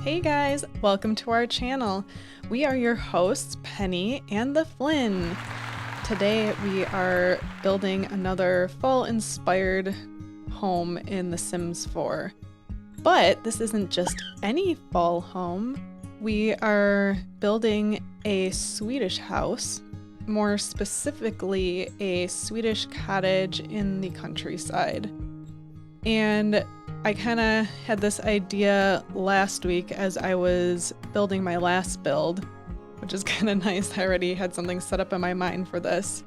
Hey guys, welcome to our channel. We are your hosts, Penny and the Flynn. Today we are building another fall-inspired home in The Sims 4. But this isn't just any fall home. We are building a Swedish house, more specifically a Swedish cottage in the countryside. And I kind of had this idea last week as I was building my last build, which is kind of nice. I already had something set up in my mind for this.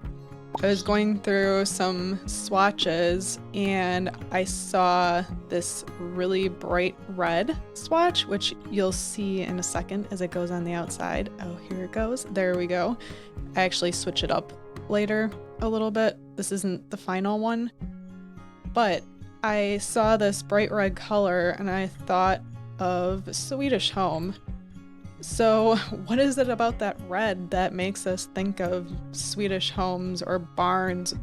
I was going through some swatches and I saw this really bright red swatch, which you'll see in a second as it goes on the outside. Oh, here it goes. There we go. I actually switch it up later a little bit. This isn't the final one, but I saw this bright red color and I thought of Swedish home. So what is it about that red that makes us think of Swedish homes or barns?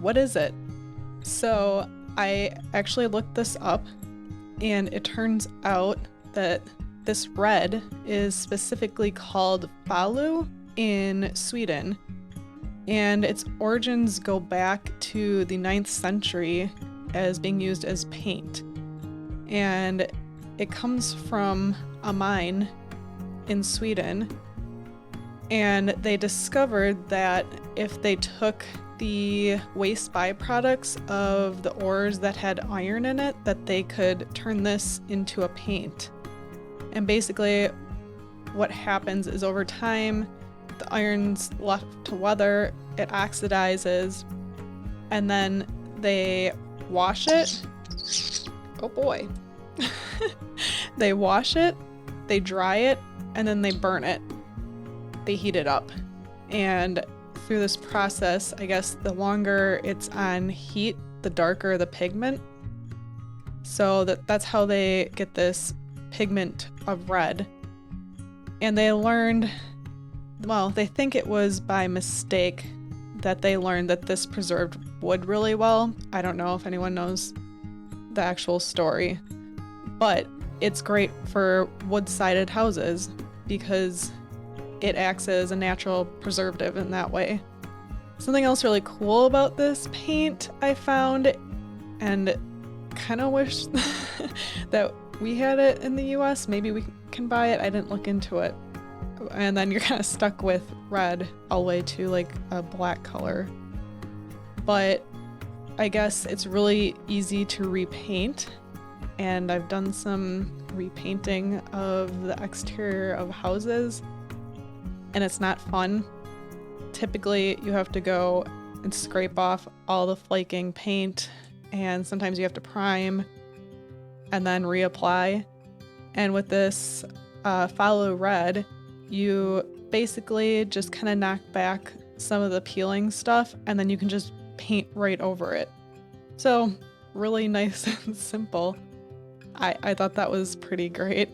What is it? So I actually looked this up and it turns out that this red is specifically called falu in Sweden, and its origins go back to the 9th century as being used as paint. And it comes from a mine in Sweden, and they discovered that if they took the waste byproducts of the ores that had iron in it, that they could turn this into a paint. And basically what happens is over time the iron's left to weather, it oxidizes, and then they wash it. Oh boy. They wash it, they dry it, and then they burn it. They heat it up. And through this process, I guess the longer it's on heat, the darker the pigment. So that's how they get this pigment of red. And they learned, well, they think it was by mistake that they learned that this preserved wood really well. I don't know if anyone knows the actual story, but it's great for wood-sided houses because it acts as a natural preservative in that way. Something else really cool about this paint I found, and kind of wish that we had it in the US. Maybe we can buy it. I didn't look into it. And then you're kind of stuck with red all the way to like a black color. But I guess it's really easy to repaint, and I've done some repainting of the exterior of houses, and it's not fun. Typically you have to go and scrape off all the flaking paint, and sometimes you have to prime and then reapply. And with this follow red, you basically just kind of knock back some of the peeling stuff and then you can just paint right over it. So really nice and simple. I thought that was pretty great.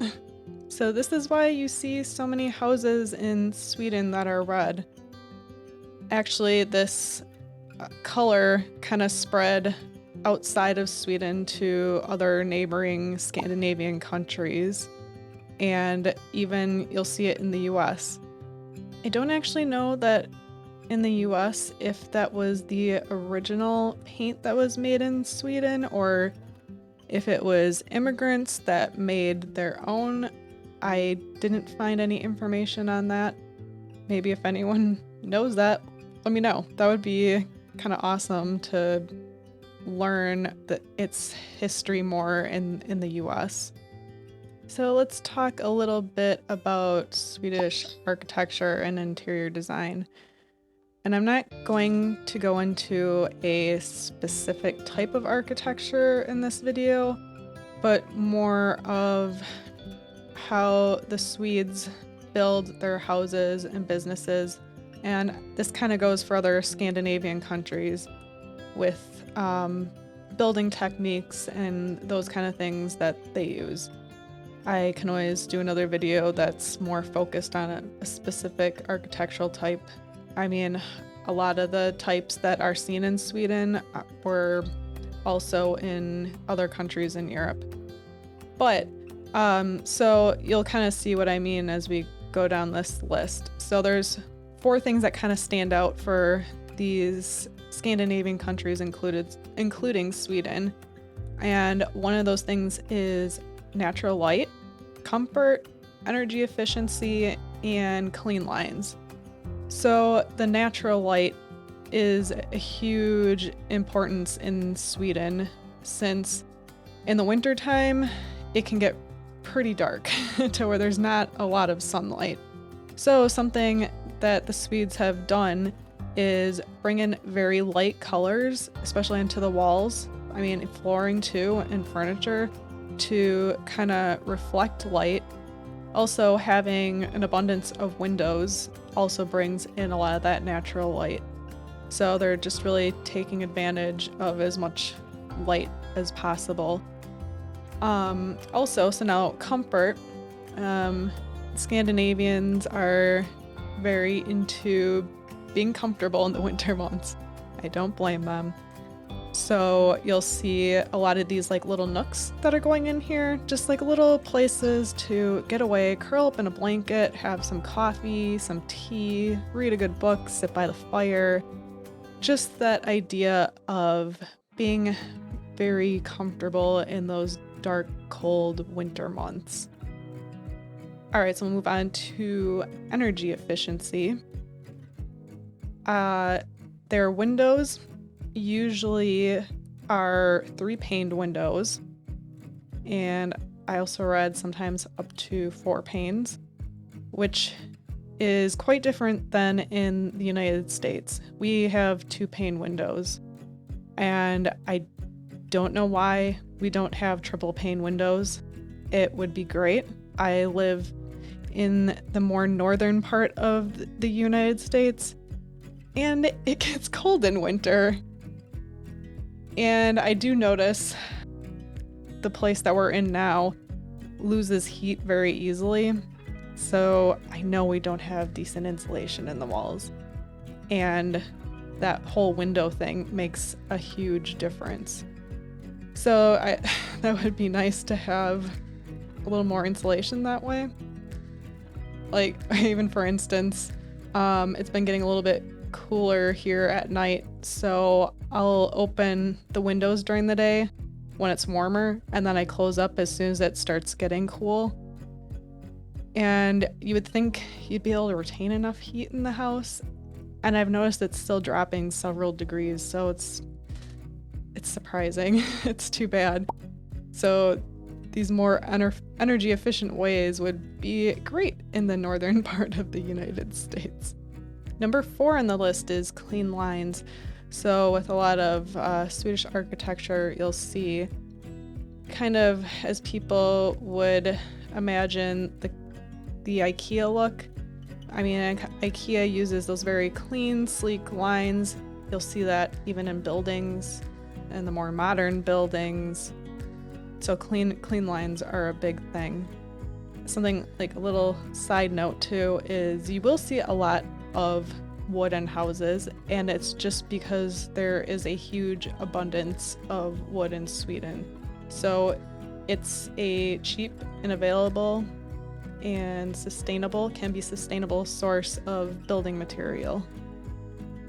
So this is why you see so many houses in Sweden that are red. Actually, this color kind of spread outside of Sweden to other neighboring Scandinavian countries, and even you'll see it in the US. I don't actually know that in the US if that was the original paint that was made in Sweden or if it was immigrants that made their own. I didn't find any information on that. Maybe if anyone knows that, let me know. That would be kind of awesome to learn its history more in the US. So let's talk a little bit about Swedish architecture and interior design. And I'm not going to go into a specific type of architecture in this video, but more of how the Swedes build their houses and businesses. And this kind of goes for other Scandinavian countries with building techniques and those kind of things that they use. I can always do another video that's more focused on a specific architectural type. I mean, a lot of the types that are seen in Sweden were also in other countries in Europe. But So you'll kind of see what I mean as we go down this list. So there's 4 things that kind of stand out for these Scandinavian countries, including Sweden. And one of those things is natural light, comfort, energy efficiency, and clean lines. So the natural light is a huge importance in Sweden, since in the wintertime it can get pretty dark to where there's not a lot of sunlight. So something that the Swedes have done is bring in very light colors, especially into the walls. I mean, flooring too, and furniture, to kind of reflect light. Also, having an abundance of windows also brings in a lot of that natural light. So they're just really taking advantage of as much light as possible. So now comfort. Scandinavians are very into being comfortable in the winter months. I don't blame them. So you'll see a lot of these like little nooks that are going in here, just like little places to get away, curl up in a blanket, have some coffee, some tea, read a good book, sit by the fire. Just that idea of being very comfortable in those dark, cold winter months. All right, so we'll move on to energy efficiency. Their windows usually are 3-paned windows, and I also read sometimes up to 4 panes, which is quite different than in the United States. We have 2-pane windows, and I don't know why we don't have triple pane windows. It would be great. I live in the more northern part of the United States, and it gets cold in winter. And I do notice the place that we're in now loses heat very easily. So I know we don't have decent insulation in the walls. And that whole window thing makes a huge difference. So that would be nice to have a little more insulation that way. Like, even for instance, it's been getting a little bit cooler here at night, so I'll open the windows during the day when it's warmer, and then I close up as soon as it starts getting cool. And you would think you'd be able to retain enough heat in the house, and I've noticed it's still dropping several degrees, so it's surprising. It's too bad. So these more energy efficient ways would be great in the northern part of the United States. Number 4 on the list is clean lines. So with a lot of Swedish architecture, you'll see kind of as people would imagine the IKEA look. I mean, IKEA uses those very clean, sleek lines. You'll see that even in buildings and the more modern buildings. So clean lines are a big thing. Something like a little side note too is you will see a lot of wooden houses, and it's just because there is a huge abundance of wood in Sweden. So it's a cheap and available and can be sustainable source of building material.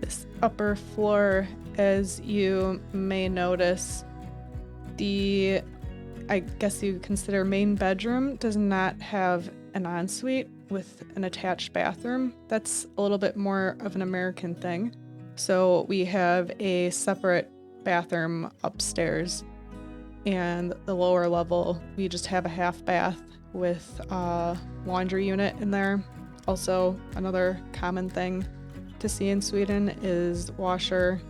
This upper floor, as you may notice, I guess you consider main bedroom does not have an ensuite with an attached bathroom. That's a little bit more of an American thing. So we have a separate bathroom upstairs, and the lower level we just have a half bath with a laundry unit in there. Also, another common thing to see in Sweden is washer,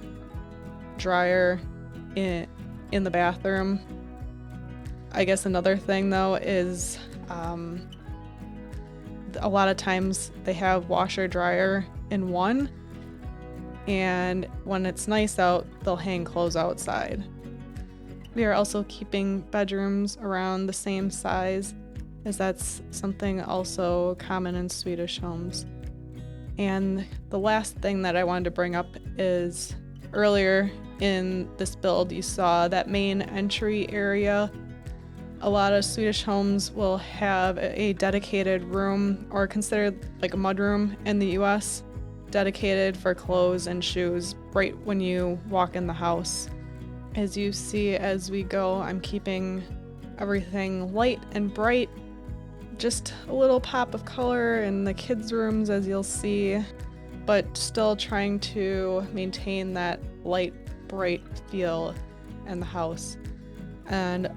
dryer in the bathroom. I guess another thing though is a lot of times they have washer dryer in one, and when it's nice out, they'll hang clothes outside. We are also keeping bedrooms around the same size, as that's something also common in Swedish homes. And the last thing that I wanted to bring up is earlier in this build, you saw that main entry area A lot of Swedish homes will have a dedicated room, or considered like a mudroom in the US, dedicated for clothes and shoes right when you walk in the house. As you see as we go, I'm keeping everything light and bright. Just a little pop of color in the kids' rooms, as you'll see, but still trying to maintain that light, bright feel in the house. And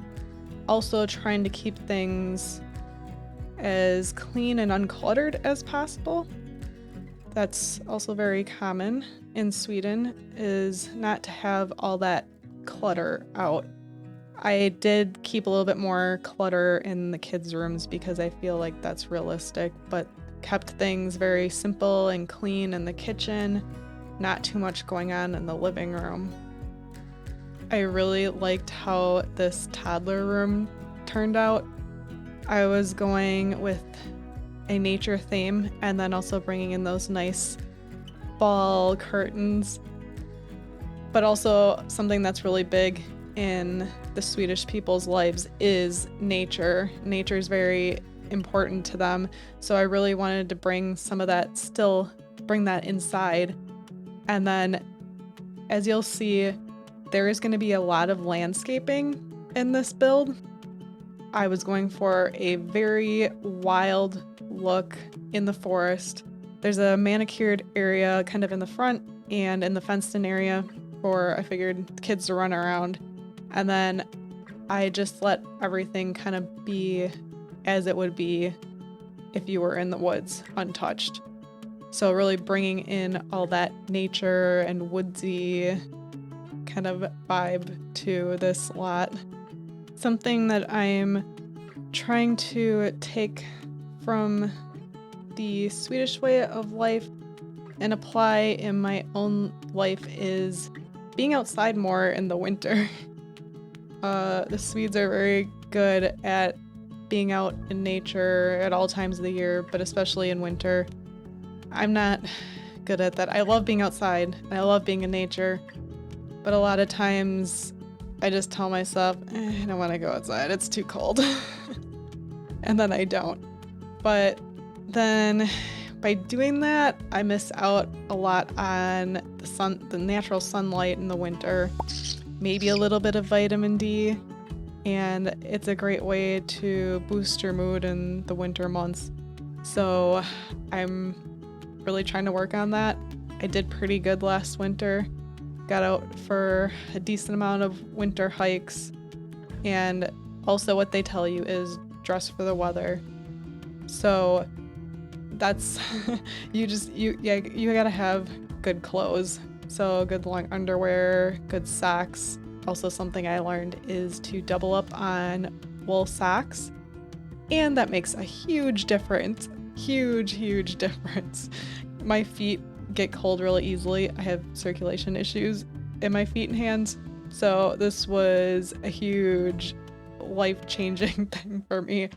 also trying to keep things as clean and uncluttered as possible. That's also very common in Sweden, is not to have all that clutter out. I did keep a little bit more clutter in the kids' rooms because I feel like that's realistic, but kept things very simple and clean in the kitchen, not too much going on in the living room. I really liked how this toddler room turned out. I was going with a nature theme and then also bringing in those nice fall curtains. But also something that's really big in the Swedish people's lives is nature. Nature is very important to them. So I really wanted to bring some of that, still bring that inside. And then, as you'll see, there is going to be a lot of landscaping in this build. I was going for a very wild look in the forest. There's a manicured area kind of in the front and in the fenced-in area for, I figured, kids to run around. And then I just let everything kind of be as it would be if you were in the woods, untouched. So really bringing in all that nature and woodsy kind of vibe to this lot. Something that I'm trying to take from the Swedish way of life and apply in my own life is being outside more in the winter. The Swedes are very good at being out in nature at all times of the year, but especially in winter. I'm not good at that. I love being outside and I love being in nature, but a lot of times I just tell myself, I don't want to go outside, it's too cold. And then I don't. But then by doing that, I miss out a lot on the natural sunlight in the winter, maybe a little bit of vitamin D, and it's a great way to boost your mood in the winter months. So I'm really trying to work on that. I did pretty good last winter. Got out for a decent amount of winter hikes, and also what they tell you is dress for the weather. So that's you gotta have good clothes. So good long underwear, good socks. Also something I learned is to double up on wool socks, and that makes a huge difference. Huge difference. My feet get cold really easily. I have circulation issues in my feet and hands, so this was a huge life-changing thing for me.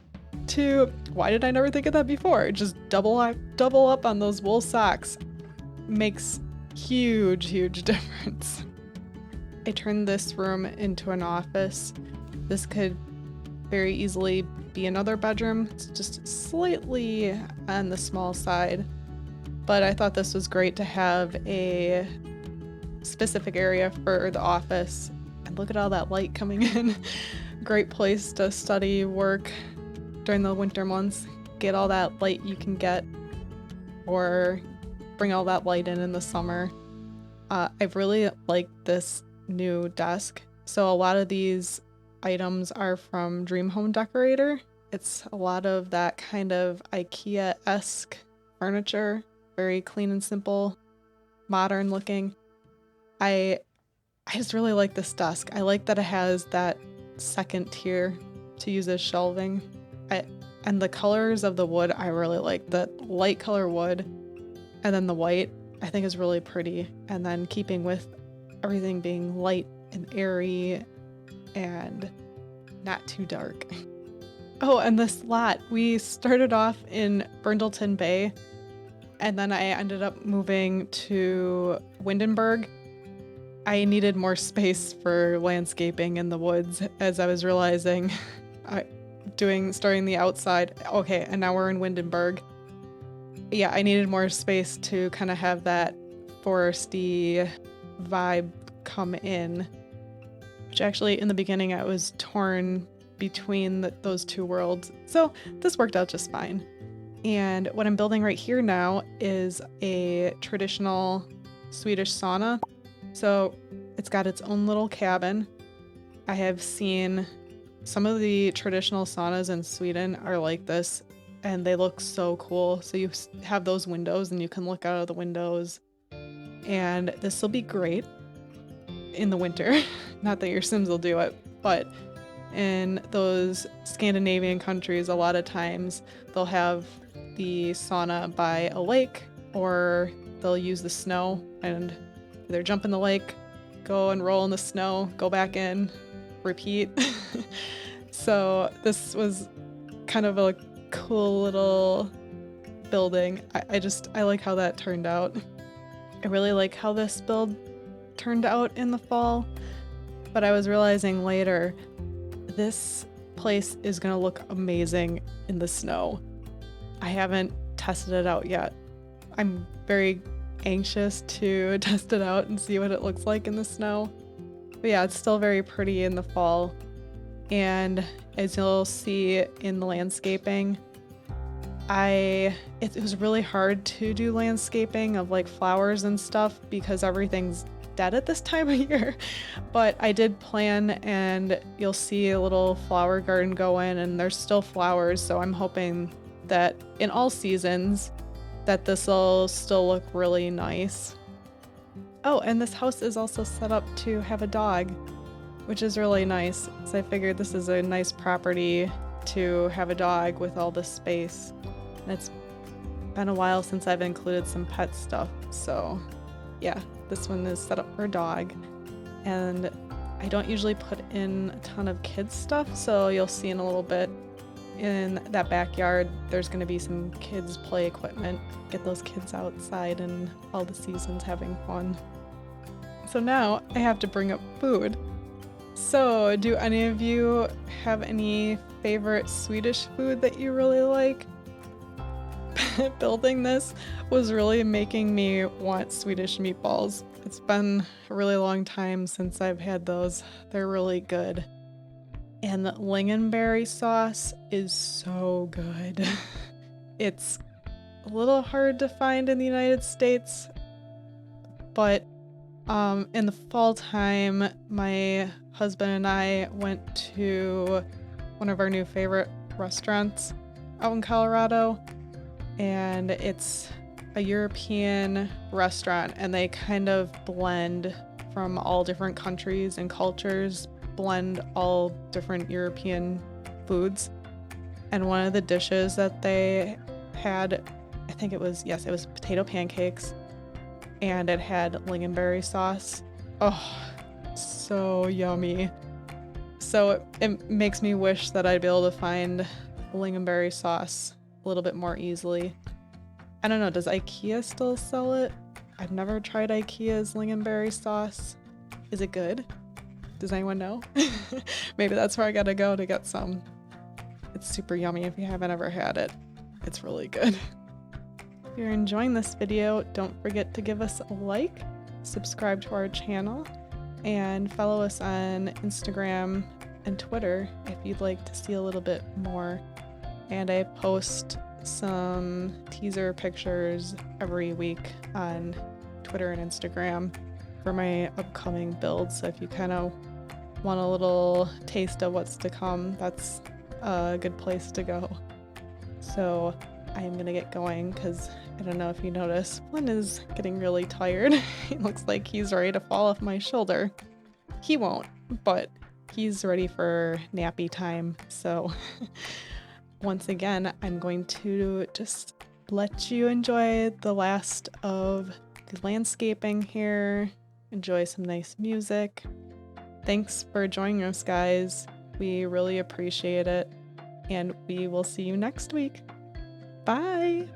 Why did I never think of that before? Just double up on those wool socks. Makes huge difference. I turned this room into an office. This could very easily be another bedroom. It's just slightly on the small side, but I thought this was great to have a specific area for the office. And look at all that light coming in. Great place to study, work during the winter months. Get all that light you can get, or bring all that light in the summer. I've really liked this new desk. So a lot of these items are from Dream Home Decorator. It's a lot of that kind of IKEA-esque furniture, very clean and simple, modern looking. I just really like this desk. I like that it has that second tier to use as shelving. And the colors of the wood, I really like. The light color wood and then the white, I think is really pretty. And then keeping with everything being light and airy and not too dark. Oh, and this lot, we started off in Brindleton Bay, and then I ended up moving to Windenburg. I needed more space for landscaping in the woods, as I was realizing starting the outside. Okay, and now we're in Windenburg. Yeah, I needed more space to kind of have that foresty vibe come in. Which actually, in the beginning, I was torn between those two worlds. So this worked out just fine. And what I'm building right here now is a traditional Swedish sauna. So it's got its own little cabin. I have seen some of the traditional saunas in Sweden are like this, and they look so cool. So you have those windows and you can look out of the windows. And this will be great in the winter. Not that your Sims will do it, but in those Scandinavian countries, a lot of times they'll have the sauna by a lake, or they'll use the snow and either jump in the lake, go and roll in the snow, go back in, repeat. So this was kind of a cool little building. I like how that turned out. I really like how this build turned out in the fall, but I was realizing later this place is gonna look amazing in the snow. I haven't tested it out yet. I'm very anxious to test it out and see what it looks like in the snow. But yeah, it's still very pretty in the fall. And as you'll see in the landscaping, it was really hard to do landscaping of like flowers and stuff because everything's dead at this time of year. But I did plan, and you'll see a little flower garden go in, and there's still flowers. So I'm hoping that in all seasons that this will still look really nice. Oh, and this house is also set up to have a dog, which is really nice. So I figured this is a nice property to have a dog with all this space. And it's been a while since I've included some pet stuff. So yeah, this one is set up for a dog. And I don't usually put in a ton of kids stuff, so you'll see in a little bit in that backyard there's going to be some kids play equipment. Get those kids outside and all the seasons having fun. So now I have to bring up food. So do any of you have any favorite Swedish food that you really like? Building this was really making me want Swedish meatballs. It's been a really long time since I've had those. They're really good. And the lingonberry sauce is so good. It's a little hard to find in the United States, but in the fall time, my husband and I went to one of our new favorite restaurants out in Colorado, and it's a European restaurant, and they kind of blend from all different countries and cultures, blend all different European foods. And one of the dishes that they had, I think it was potato pancakes, and it had lingonberry sauce. Oh, so yummy. So it makes me wish that I'd be able to find lingonberry sauce a little bit more easily. I don't know, does IKEA still sell it? I've never tried IKEA's lingonberry sauce. Is it good? Does anyone know? Maybe that's where I gotta go to get some. It's super yummy if you haven't ever had it. It's really good. If you're enjoying this video, don't forget to give us a like, subscribe to our channel, and follow us on Instagram and Twitter if you'd like to see a little bit more. And I post some teaser pictures every week on Twitter and Instagram for my upcoming builds. So if you kind of want a little taste of what's to come, that's a good place to go. So I am gonna get going because I don't know if you notice, Flynn is getting really tired. It looks like he's ready to fall off my shoulder. He won't, but he's ready for nappy time. So once again, I'm going to just let you enjoy the last of the landscaping here, enjoy some nice music. Thanks for joining us, guys. We really appreciate it, and we will see you next week. Bye!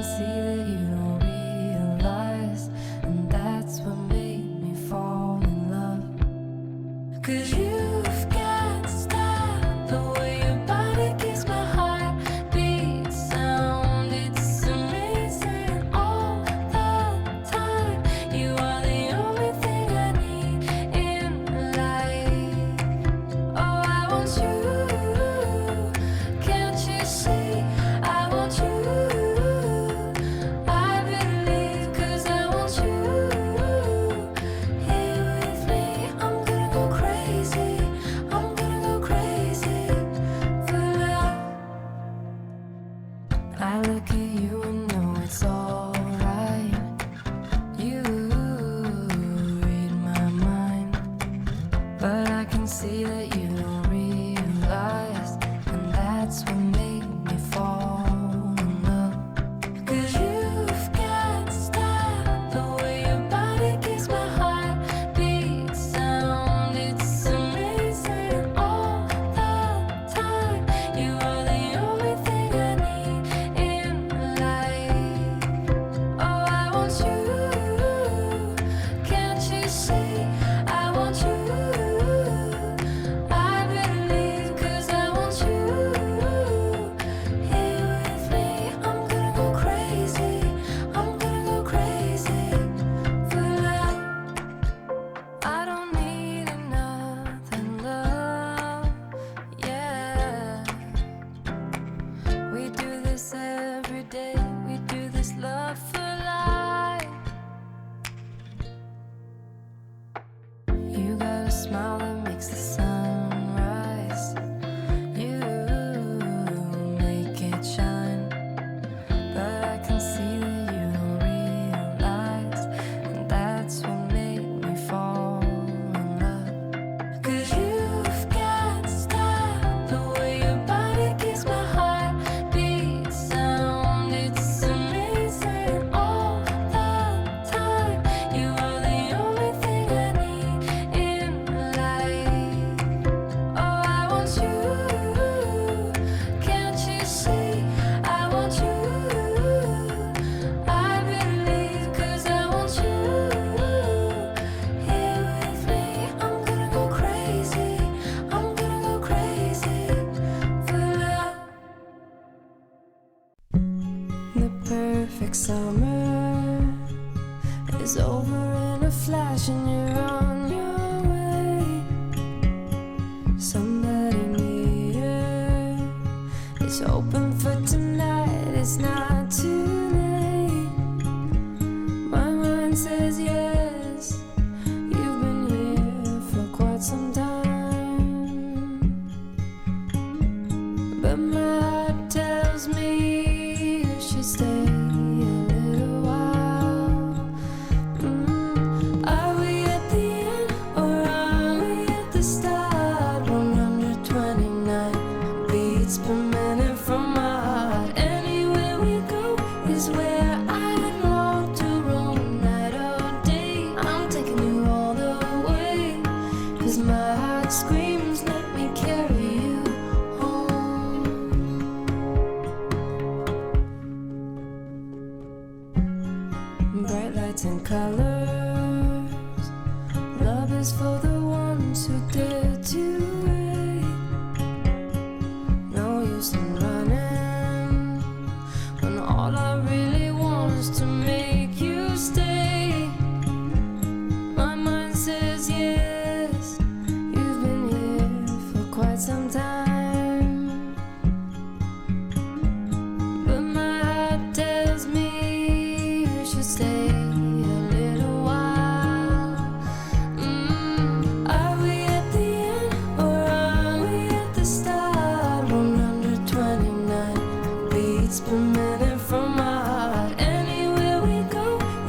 see that you don't realize, and that's what made me fall in love. 'Cause you've got style, the way your body gives my heart beat sound. It's amazing all the time. You are the only thing I need in life. Oh, I want you. Can't you see? I want you. I believe 'cause I want you here with me. I'm gonna go crazy. I'm gonna go crazy for love. I look at you and know it's alright. You read my mind, but I can see that you don't realize, and that's what made me fall in love. 'Cause you've got style, the way your body gives my heart beat sound. It's amazing all the time. You are the only thing I need in life. Oh, I want you. Can't you see? I want you. I believe 'cause I want you here with me. I'm gonna go crazy. I'm gonna go crazy for love. I don't need another love. Yeah, we do this every day. We do this love for life. You got a smile that makes the sun rise. You make it shine, but I can see that you don't realize, and that's what made me fall in love. 'Cause you've got style, the way your body gives my heart beat sound. It's amazing all the time. You are the only thing I need in life. Oh, I want you. Can't you see? I want you. I believe 'cause I want you here with me. I'm gonna go crazy. I'm gonna go crazy for love. The perfect summer is over in a flash, and you're on your way. Somebody near is open for tonight. It's not too late. My mind says yes. You've been here for quite some time, but my heart tells me you should stay a little while. Are we at the end or are we at the start? 129 beats per minute from my heart. Anywhere we go is where I long to roam night or day. I'm taking you all the way, 'cause my heart screams, let me carry you home. Bright lights and colors, love is for the ones who dare to wait. No use in running when all I really want is to make you stay. My mind says yes. You've been here for quite some time, but my heart tells me you should stay a little while. Are we at the end or are we at the start? 129 beats per minute from my heart. Anywhere we go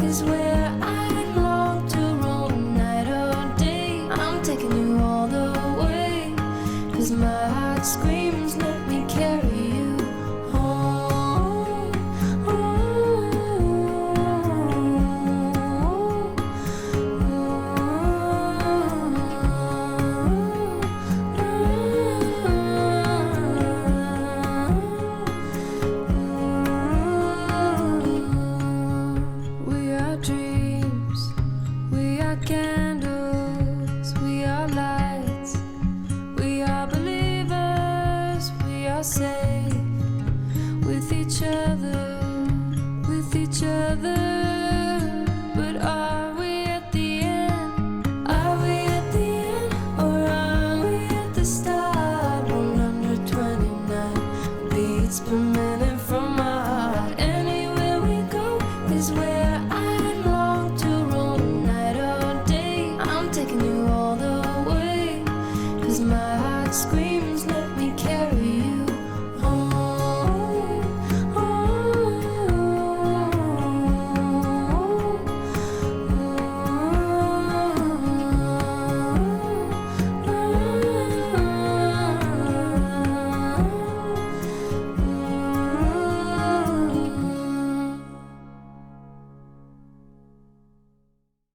is where I long to roam night or day. I'm taking you all the way, 'cause my heart screams, let me carry you home. each other, with each other. But are we at the end? Are we at the end? Or are we at the start? 129 beats per minute from my heart. Anywhere we go is where I long to roam, night or day. I'm taking you all the way, 'cause my heart screams no.